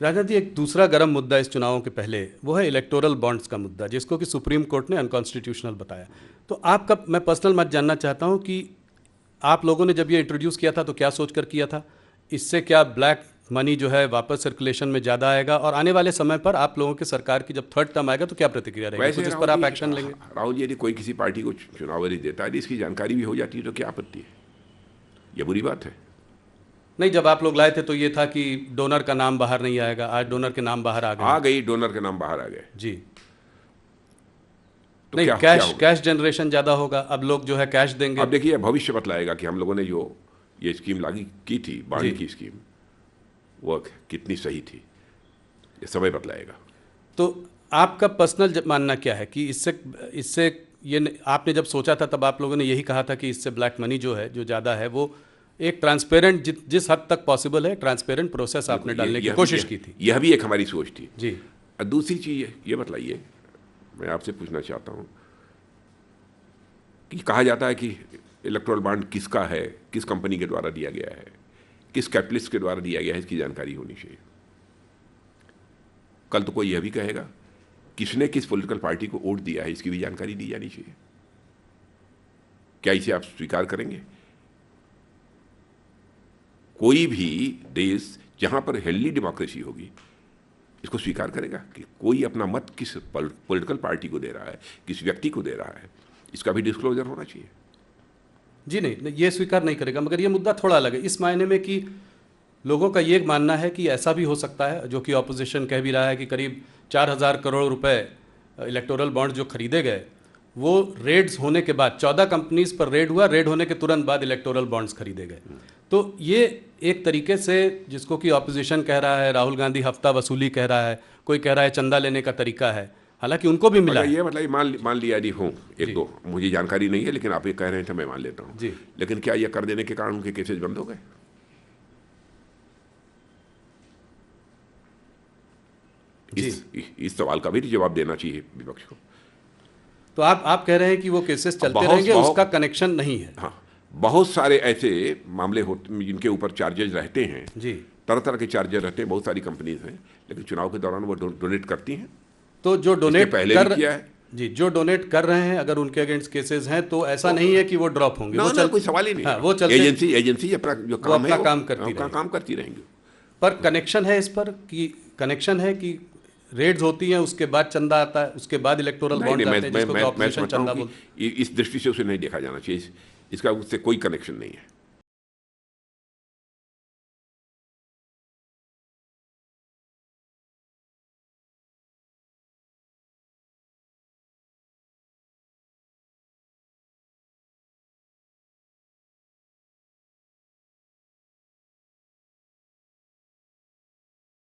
राजनाथ जी, एक दूसरा गर्म मुद्दा इस चुनावों के पहले वो है इलेक्टोरल बॉन्ड्स का मुद्दा, जिसको कि सुप्रीम कोर्ट ने अनकॉन्स्टिट्यूशनल बताया। तो आपका मैं पर्सनल मत जानना चाहता हूँ कि आप लोगों ने जब ये इंट्रोड्यूस किया था तो क्या सोचकर किया था? इससे क्या ब्लैक मनी जो है वापस सर्कुलेशन में ज़्यादा आएगा, और आने वाले समय पर आप लोगों की सरकार की जब थर्ड टर्म आएगा तो क्या प्रतिक्रिया रहेगी? वैसे कुछ इस राहुल पर आप जी, एक्शन लेंगे? राहुल जी, यदि कोई किसी पार्टी को चुनाव यदि देता है, इसकी जानकारी भी हो जाती है तो क्या आपत्ति है? ये बुरी बात है? नहीं, जब आप लोग लाए थे तो ये था कि डोनर का नाम बाहर नहीं आएगा, आज डोनर के नाम बाहर आ गए आ हैं। गई, डोनर के नाम बाहर आ गए जी। तो नहीं, क्या क्या कैश होगा? कैश जनरेशन ज़्यादा होगा, अब लोग जो है कैश देंगे। अब देखिए, भविष्य बतलाएगा कि हम लोगों ने जो ये स्कीम लागू की थी, जी। बांड की स्कीम, वो कितनी सही थी, ये समय बतलाएगा। तो आपका पर्सनल मानना क्या है कि इससे इससे आपने जब सोचा था तब आप लोगों ने यही कहा था कि इससे ब्लैक मनी जो है, जो ज़्यादा है, वो एक ट्रांसपेरेंट, जिस हद तक पॉसिबल है ट्रांसपेरेंट प्रोसेस आपने डालने की कोशिश की थी। यह भी एक हमारी सोच थी। जी। और दूसरी चीज़ ये बताइए, मैं आपसे पूछना चाहता हूँ कि कहा जाता है कि इलेक्टोरल बॉन्ड किसका है, किस कंपनी के द्वारा दिया गया है, किस कैपिटलिस्ट के द्वारा दिया गया है, इसकी जानकारी होनी चाहिए। कल तो कोई यह भी कहेगा किसने किस पॉलिटिकल पार्टी को वोट दिया है, इसकी भी जानकारी दी जानी चाहिए। क्या इसे आप स्वीकार करेंगे? कोई भी देश जहां पर हेल्दी डेमोक्रेसी होगी, इसको स्वीकार करेगा कि कोई अपना मत किस पॉलिटिकल पार्टी को दे रहा है, किस व्यक्ति को दे रहा है? इसका भी डिस्क्लोजर होना चाहिए। जी नहीं, ये स्वीकार नहीं करेगा, मगर ये मुद्दा थोड़ा अलग है इस मायने में कि लोगों का ये मानना है कि ऐसा भी हो सकता है, जो कि ऑपोजिशन कह भी रहा है, कि करीब 4,000 करोड़ रुपए इलेक्टोरल बॉन्ड जो खरीदे गए, वो रेड्स होने के बाद 14 कंपनीज पर रेड हुआ, रेड होने के तुरंत बाद इलेक्टोरल बॉन्ड्स खरीदे गए। तो ये एक तरीके से, जिसको कि ऑपोजिशन कह रहा है, राहुल गांधी हफ्ता वसूली कह रहा है, कोई कह रहा है चंदा लेने का तरीका है, हालांकि उनको भी मिला है। ये मतलब मान लिया यदि हो एक दो, मुझे जानकारी नहीं है, लेकिन आप ये कह रहे हैं तो मैं मान लेता हूँ। लेकिन क्या यह कर देने के कारण उनके केसेज बंद हो गए? इस सवाल का भी जवाब देना चाहिए विपक्ष को। तो आप कह रहे हैं कि वो केसेस चलते रहेंगे, उसका कनेक्शन नहीं है? हाँ, बहुत सारे ऐसे मामले होते जिनके ऊपर चार्जेज रहते हैं जी। तरह तरह के चार्जेस रहते हैं, बहुत सारी कंपनीज हैं, लेकिन चुनाव के दौरान वो डोनेट करती हैं। तो जो डोनेट पहले भी किया है जी, जो डोनेट कर रहे हैं, अगर उनके अगेंस्ट केसेस हैं तो ऐसा नहीं है कि वो ड्रॉप होंगे। वो कोई सवाल ही नहीं। हाँ, वो चलते, एजेंसी अपना जो काम है काम करती रहेंगी। पर कनेक्शन है इस पर कि कनेक्शन है कि रेड्स होती हैं, उसके बाद चंदा आता है, उसके बाद इलेक्टोरल बॉन्ड आते हैं, जिसको ऑपोजिशन चंदा बोलते हैं। इस दृष्टि से उसे नहीं देखा जाना चाहिए, इसका उससे कोई कनेक्शन नहीं है।